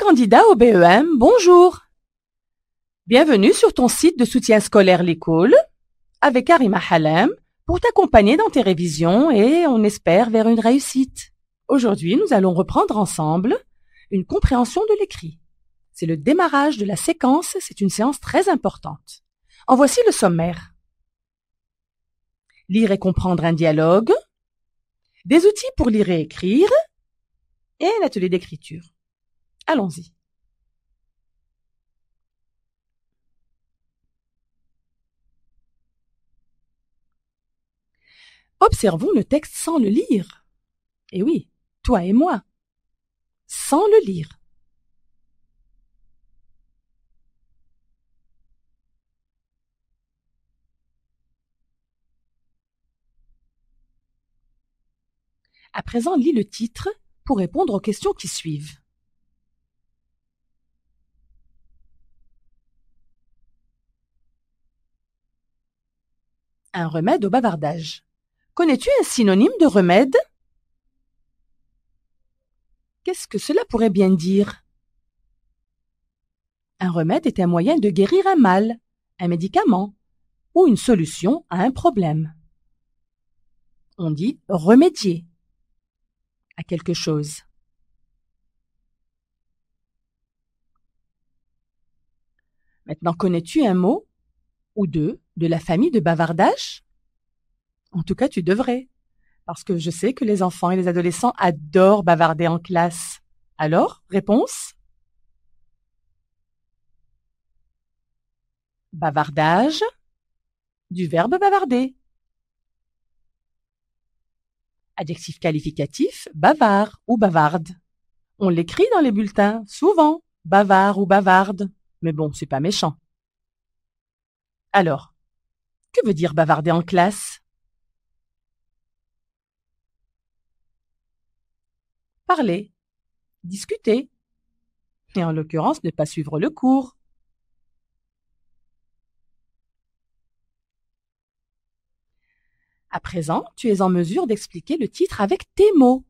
candidat au BEM, bonjour. Bienvenue sur ton site de soutien scolaire L'école avec Arima Halem pour t'accompagner dans tes révisions et on espère vers une réussite. Aujourd'hui, nous allons reprendre ensemble une compréhension de l'écrit. C'est le démarrage de la séquence, c'est une séance très importante. En voici le sommaire. Lire et comprendre un dialogue, des outils pour lire et écrire et un atelier d'écriture. Allons-y. Observons le texte sans le lire. Eh oui, toi et moi. Sans le lire. À présent, lis le titre pour répondre aux questions qui suivent. Un remède au bavardage. Connais-tu un synonyme de remède? Qu'est-ce que cela pourrait bien dire? Un remède est un moyen de guérir un mal, un médicament ou une solution à un problème. On dit remédier à quelque chose. Maintenant, connais-tu un mot ou deux de la famille de bavardage? En tout cas, tu devrais, parce que je sais que les enfants et les adolescents adorent bavarder en classe. Alors, réponse? Bavardage, du verbe bavarder. Adjectif qualificatif, bavard ou bavarde. On l'écrit dans les bulletins, souvent, bavard ou bavarde. Mais bon, c'est pas méchant. Alors, que veut dire bavarder en classe? Parler, discuter, et en l'occurrence ne pas suivre le cours. À présent, tu es en mesure d'expliquer le titre avec tes mots.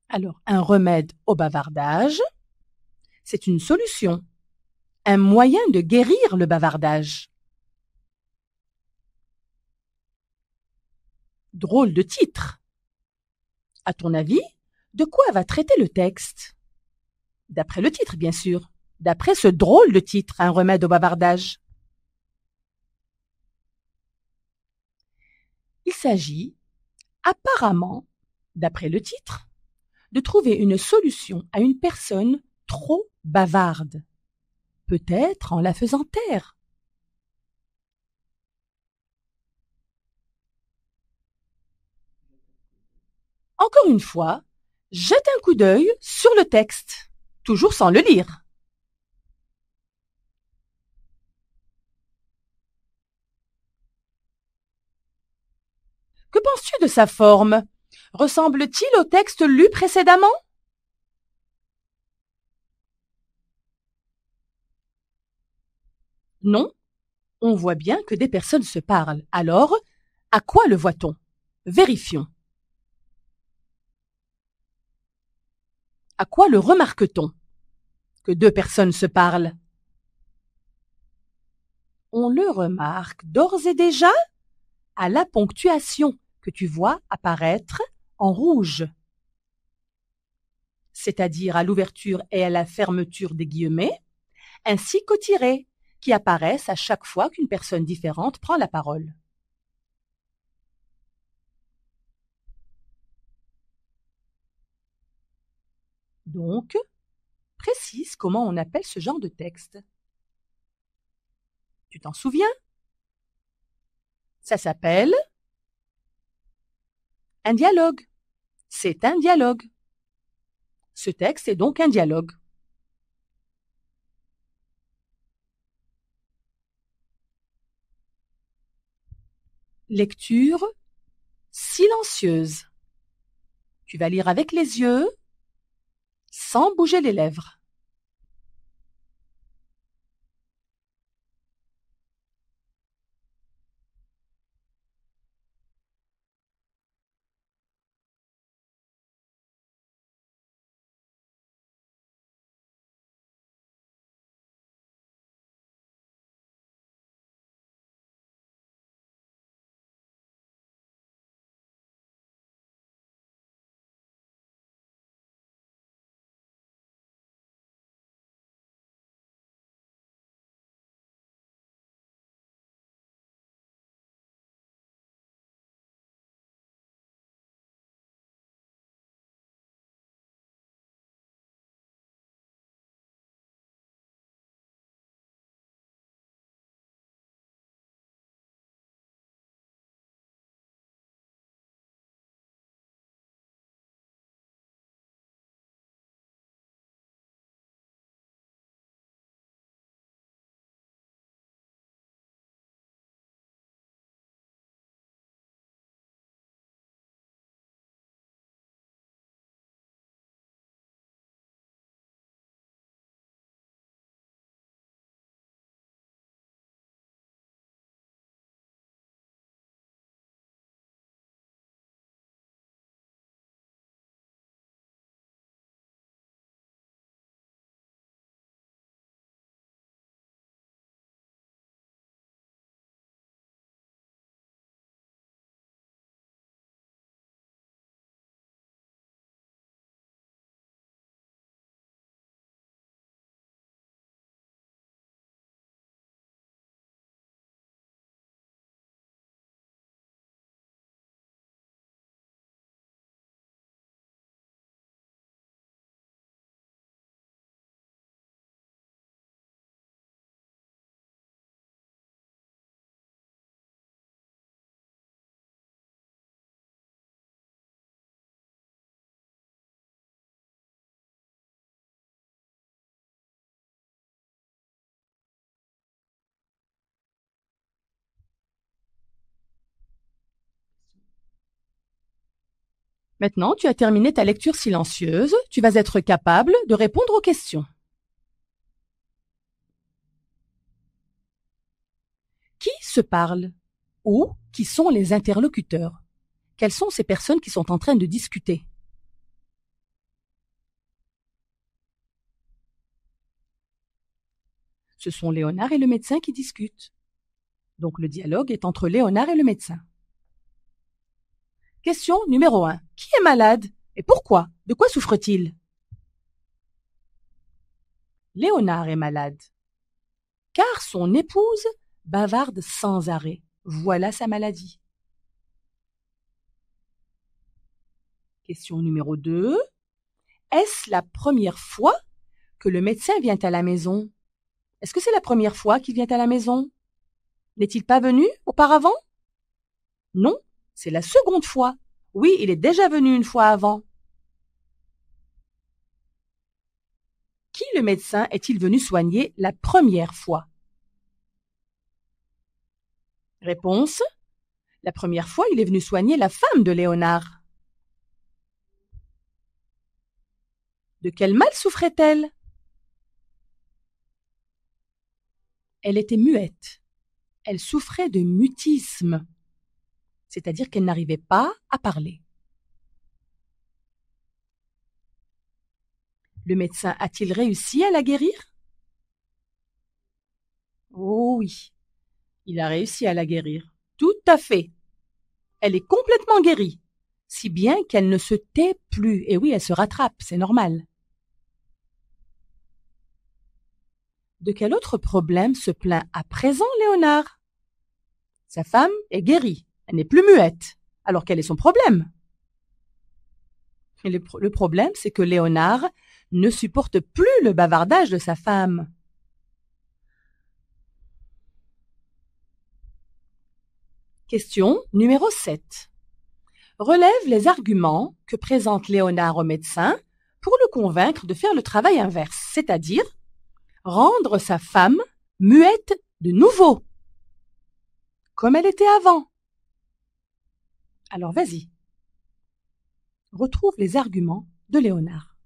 Alors, un remède au bavardage, c'est une solution, un moyen de guérir le bavardage. Drôle de titre. À ton avis, de quoi va traiter le texte? D'après le titre, bien sûr. D'après ce drôle de titre, un remède au bavardage. Il s'agit, apparemment, d'après le titre, de trouver une solution à une personne trop bavarde, peut-être en la faisant taire. Encore une fois, jette un coup d'œil sur le texte, toujours sans le lire. Que penses-tu de sa forme? Ressemble-t-il au texte lu précédemment? Non, on voit bien que des personnes se parlent. Alors, à quoi le voit-on? Vérifions. À quoi le remarque-t-on? Que deux personnes se parlent. On le remarque d'ores et déjà à la ponctuation que tu vois apparaître en rouge, c'est-à-dire à l'ouverture et à la fermeture des guillemets, ainsi qu'au tiret, qui apparaissent à chaque fois qu'une personne différente prend la parole. Donc, précise comment on appelle ce genre de texte. Tu t'en souviens? Ça s'appelle un dialogue. C'est un dialogue. Ce texte est donc un dialogue. Lecture silencieuse. Tu vas lire avec les yeux, sans bouger les lèvres. Maintenant, tu as terminé ta lecture silencieuse. Tu vas être capable de répondre aux questions. Qui se parle? Ou qui sont les interlocuteurs? Quelles sont ces personnes qui sont en train de discuter? Ce sont Léonard et le médecin qui discutent. Donc le dialogue est entre Léonard et le médecin. Question numéro 1. Qui est malade? Et pourquoi? De quoi souffre-t-il? Léonard est malade, car son épouse bavarde sans arrêt. Voilà sa maladie. Question numéro 2. Est-ce la première fois que le médecin vient à la maison? Est-ce que c'est la première fois qu'il vient à la maison? N'est-il pas venu auparavant? Non, c'est la seconde fois. Oui, il est déjà venu une fois avant. Qui le médecin est-il venu soigner la première fois? Réponse. La première fois, il est venu soigner la femme de Léonard. De quel mal souffrait-elle? Elle était muette. Elle souffrait de mutisme, c'est-à-dire qu'elle n'arrivait pas à parler. Le médecin a-t-il réussi à la guérir? Oh oui, il a réussi à la guérir. Tout à fait. Elle est complètement guérie, si bien qu'elle ne se tait plus. Et oui, elle se rattrape, c'est normal. De quel autre problème se plaint à présent Léonard? Sa femme est guérie, elle n'est plus muette. Alors quel est son problème? Et le problème, c'est que Léonard ne supporte plus le bavardage de sa femme. Question numéro 7. Relève les arguments que présente Léonard au médecin pour le convaincre de faire le travail inverse, c'est-à-dire rendre sa femme muette de nouveau, comme elle était avant. Alors vas-y, retrouve les arguments de Léonard.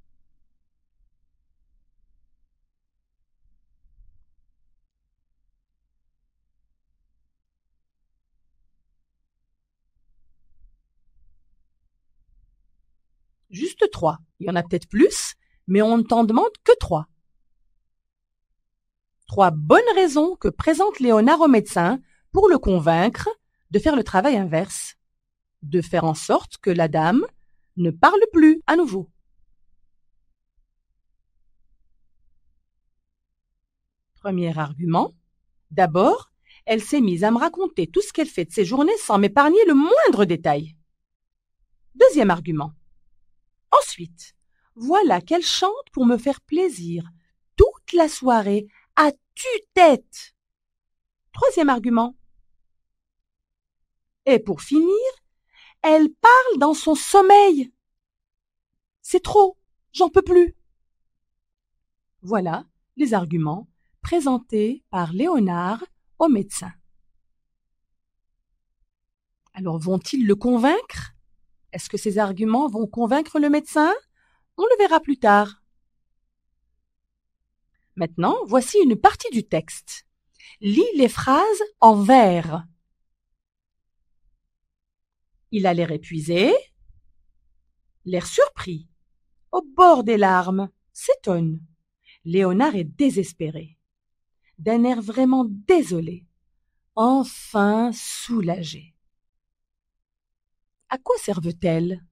Juste 3. Il y en a peut-être plus, mais on ne t'en demande que 3. 3 bonnes raisons que présente Léonard au médecin pour le convaincre de faire le travail inverse, de faire en sorte que la dame ne parle plus à nouveau. Premier argument. D'abord, elle s'est mise à me raconter tout ce qu'elle fait de ses journées sans m'épargner le moindre détail. Deuxième argument. Ensuite, voilà qu'elle chante pour me faire plaisir toute la soirée à tue-tête. Troisième argument. Et pour finir, elle parle dans son sommeil. C'est trop, j'en peux plus. Voilà les arguments présentés par Léonard au médecin. Alors vont-ils le convaincre? Est-ce que ces arguments vont convaincre le médecin? On le verra plus tard. Maintenant, voici une partie du texte. Lis les phrases en vers. Il a l'air épuisé, l'air surpris, au bord des larmes, s'étonne. Léonard est désespéré, d'un air vraiment désolé, enfin soulagé. À quoi servent-elles?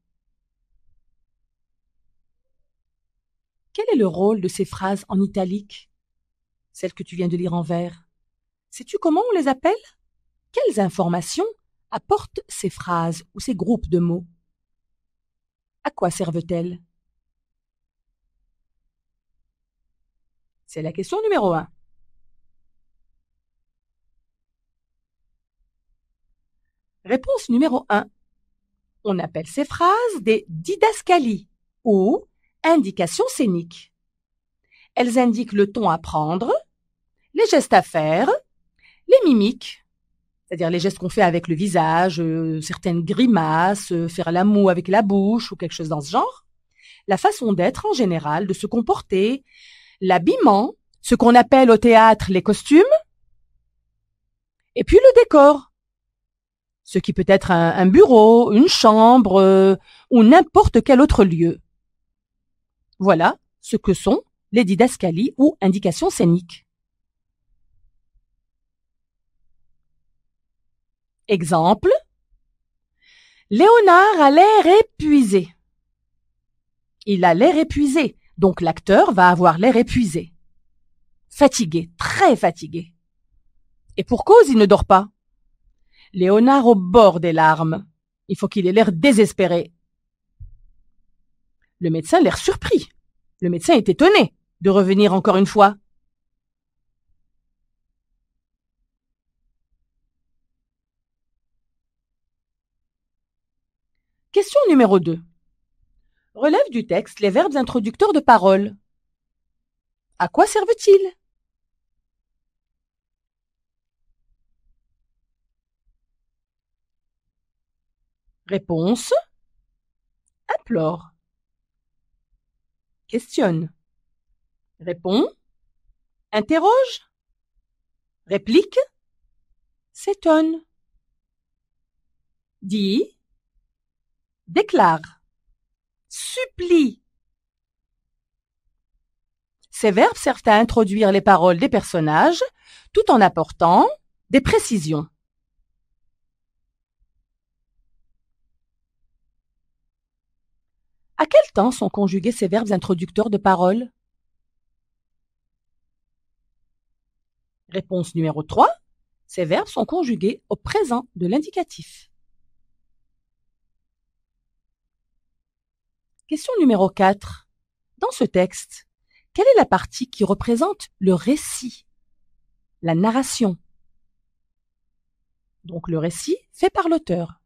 Quel est le rôle de ces phrases en italique, celles que tu viens de lire en vers? Sais-tu comment on les appelle? Quelles informations apportent ces phrases ou ces groupes de mots? À quoi servent-elles? C'est la question numéro 1. Réponse numéro 1. On appelle ces phrases des didascalies ou indications scéniques. Elles indiquent le ton à prendre, les gestes à faire, les mimiques c'est-à-dire les gestes qu'on fait avec le visage, certaines grimaces, faire la moue avec la bouche ou quelque chose dans ce genre. La façon d'être en général, de se comporter, l'habillement, ce qu'on appelle au théâtre les costumes, et puis le décor, ce qui peut être un bureau, une chambre ou n'importe quel autre lieu. Voilà ce que sont les didascalies ou indications scéniques. Exemple, Léonard a l'air épuisé. Il a l'air épuisé, donc l'acteur va avoir l'air épuisé. Fatigué, très fatigué. Et pour cause, il ne dort pas. Léonard au bord des larmes. Il faut qu'il ait l'air désespéré. Le médecin a l'air surpris. Le médecin est étonné de revenir encore une fois. Question numéro 2. Relève du texte les verbes introducteurs de parole. À quoi servent-ils? Réponse. Implore. Questionne. Répond. Interroge. Réplique. S'étonne. Dit. Déclare. Supplie. Ces verbes servent à introduire les paroles des personnages tout en apportant des précisions. À quel temps sont conjugués ces verbes introducteurs de paroles? Réponse numéro 3. Ces verbes sont conjugués au présent de l'indicatif. Question numéro 4. Dans ce texte, quelle est la partie qui représente le récit, la narration? Donc le récit fait par l'auteur.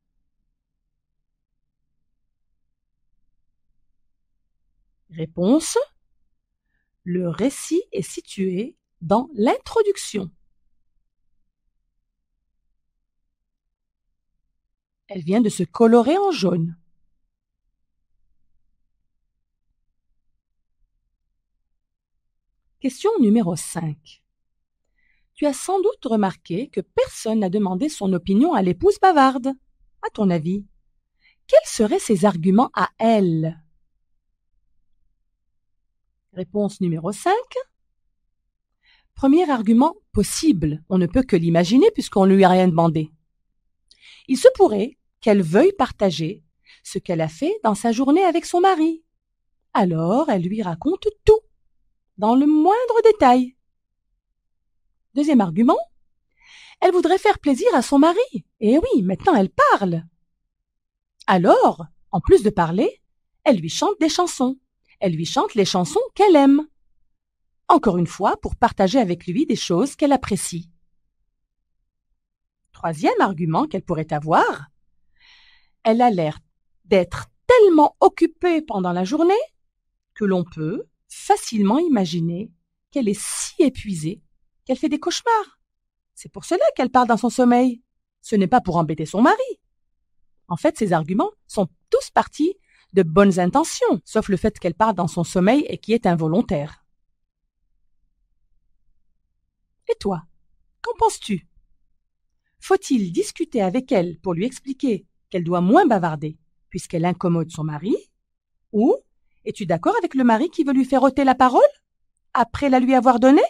Réponse. Le récit est situé dans l'introduction. Elle vient de se colorer en jaune. Question numéro 5. Tu as sans doute remarqué que personne n'a demandé son opinion à l'épouse bavarde. À ton avis, quels seraient ses arguments à elle? Réponse numéro 5. Premier argument possible, on ne peut que l'imaginer puisqu'on ne lui a rien demandé. Il se pourrait qu'elle veuille partager ce qu'elle a fait dans sa journée avec son mari. Alors, elle lui raconte tout, dans le moindre détail. Deuxième argument, elle voudrait faire plaisir à son mari. Et oui, maintenant elle parle. Alors, en plus de parler, elle lui chante des chansons. Elle lui chante les chansons qu'elle aime. Encore une fois, pour partager avec lui des choses qu'elle apprécie. Troisième argument qu'elle pourrait avoir, elle a l'air d'être tellement occupée pendant la journée que l'on peut facilement imaginer qu'elle est si épuisée qu'elle fait des cauchemars. C'est pour cela qu'elle parle dans son sommeil. Ce n'est pas pour embêter son mari. En fait, ces arguments sont tous partis de bonnes intentions, sauf le fait qu'elle parle dans son sommeil et qui est involontaire. Et toi, qu'en penses-tu? Faut-il discuter avec elle pour lui expliquer qu'elle doit moins bavarder puisqu'elle incommode son mari? Ou es-tu d'accord avec le mari qui veut lui faire ôter la parole après la lui avoir donnée?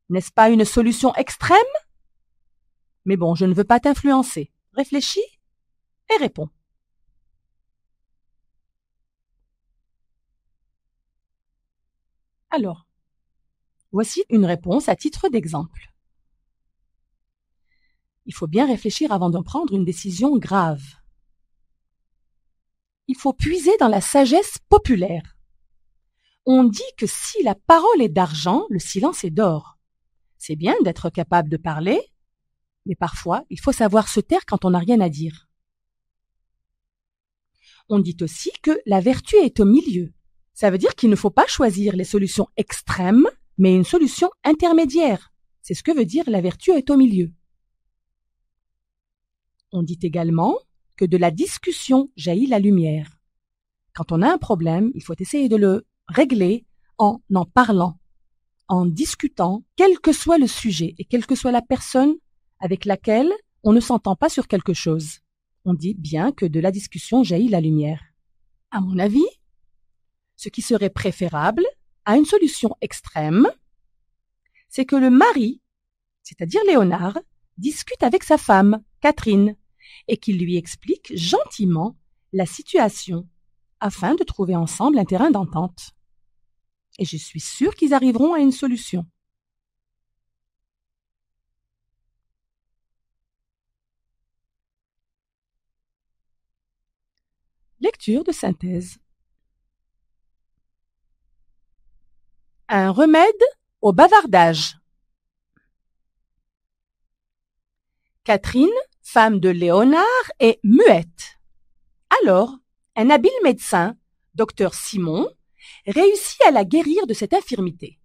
N'est-ce pas une solution extrême? Mais bon, je ne veux pas t'influencer. Réfléchis et réponds. Alors, voici une réponse à titre d'exemple. Il faut bien réfléchir avant de prendre une décision grave. Il faut puiser dans la sagesse populaire. On dit que si la parole est d'argent, le silence est d'or. C'est bien d'être capable de parler, mais parfois, il faut savoir se taire quand on n'a rien à dire. On dit aussi que la vertu est au milieu. Ça veut dire qu'il ne faut pas choisir les solutions extrêmes, mais une solution intermédiaire. C'est ce que veut dire la vertu est au milieu. On dit également que de la discussion jaillit la lumière. Quand on a un problème, il faut essayer de le régler en en parlant, en discutant, quel que soit le sujet et quelle que soit la personne avec laquelle on ne s'entend pas sur quelque chose. On dit bien que de la discussion jaillit la lumière. À mon avis, ce qui serait préférable à une solution extrême, c'est que le mari, c'est-à-dire Léonard, discute avec sa femme, Catherine, et qu'il lui explique gentiment la situation afin de trouver ensemble un terrain d'entente. Et je suis sûre qu'ils arriveront à une solution. Lecture de synthèse. Un remède au bavardage. Catherine, femme de Léonard, est muette. Alors, un habile médecin, docteur Simon, réussit à la guérir de cette infirmité.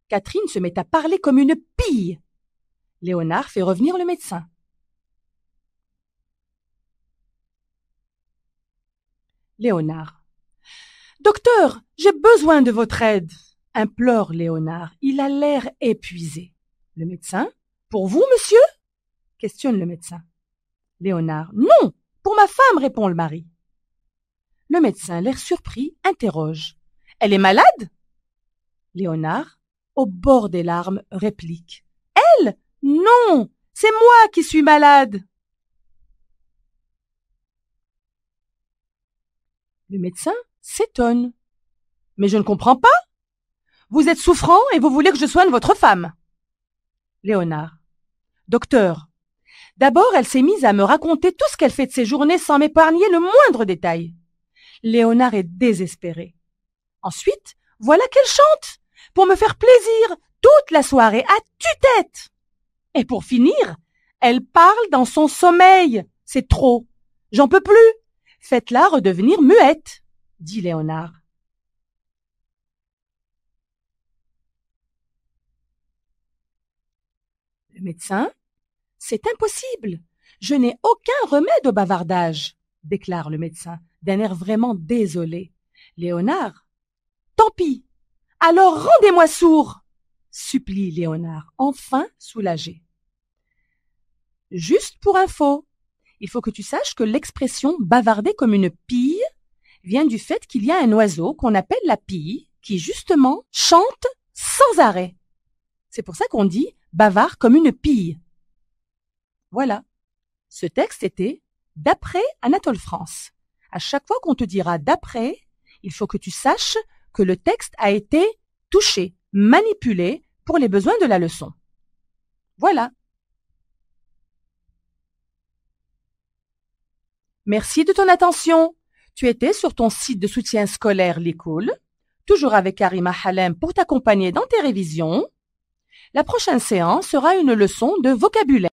Catherine se met à parler comme une pie. Léonard fait revenir le médecin. Léonard. Docteur, j'ai besoin de votre aide, implore Léonard. Il a l'air épuisé. Le médecin. Pour vous, monsieur? Questionne le médecin. Léonard. Non, pour ma femme, répond le mari. Le médecin, l'air surpris, interroge. Elle est malade? Léonard, au bord des larmes, réplique. Elle? Non, c'est moi qui suis malade. Le médecin s'étonne. Mais je ne comprends pas. Vous êtes souffrant et vous voulez que je soigne votre femme. Léonard. Docteur, d'abord elle s'est mise à me raconter tout ce qu'elle fait de ses journées sans m'épargner le moindre détail. Léonard est désespéré. Ensuite, voilà qu'elle chante pour me faire plaisir toute la soirée à tue-tête. Et pour finir, elle parle dans son sommeil. C'est trop. J'en peux plus. Faites-la redevenir muette, dit Léonard. Le médecin. C'est impossible. Je n'ai aucun remède au bavardage, déclare le médecin, d'un air vraiment désolé. Léonard. Tant pis. Alors rendez-moi sourd, supplie Léonard, enfin soulagé. Juste pour info, il faut que tu saches que l'expression bavarder comme une pie vient du fait qu'il y a un oiseau qu'on appelle la pie qui, justement, chante sans arrêt. C'est pour ça qu'on dit bavard comme une pie. Voilà. Ce texte était d'après Anatole France. À chaque fois qu'on te dira d'après, il faut que tu saches que le texte a été touché, manipulé pour les besoins de la leçon. Voilà. Merci de ton attention. Tu étais sur ton site de soutien scolaire l'école, toujours avec Arima Halem pour t'accompagner dans tes révisions. La prochaine séance sera une leçon de vocabulaire.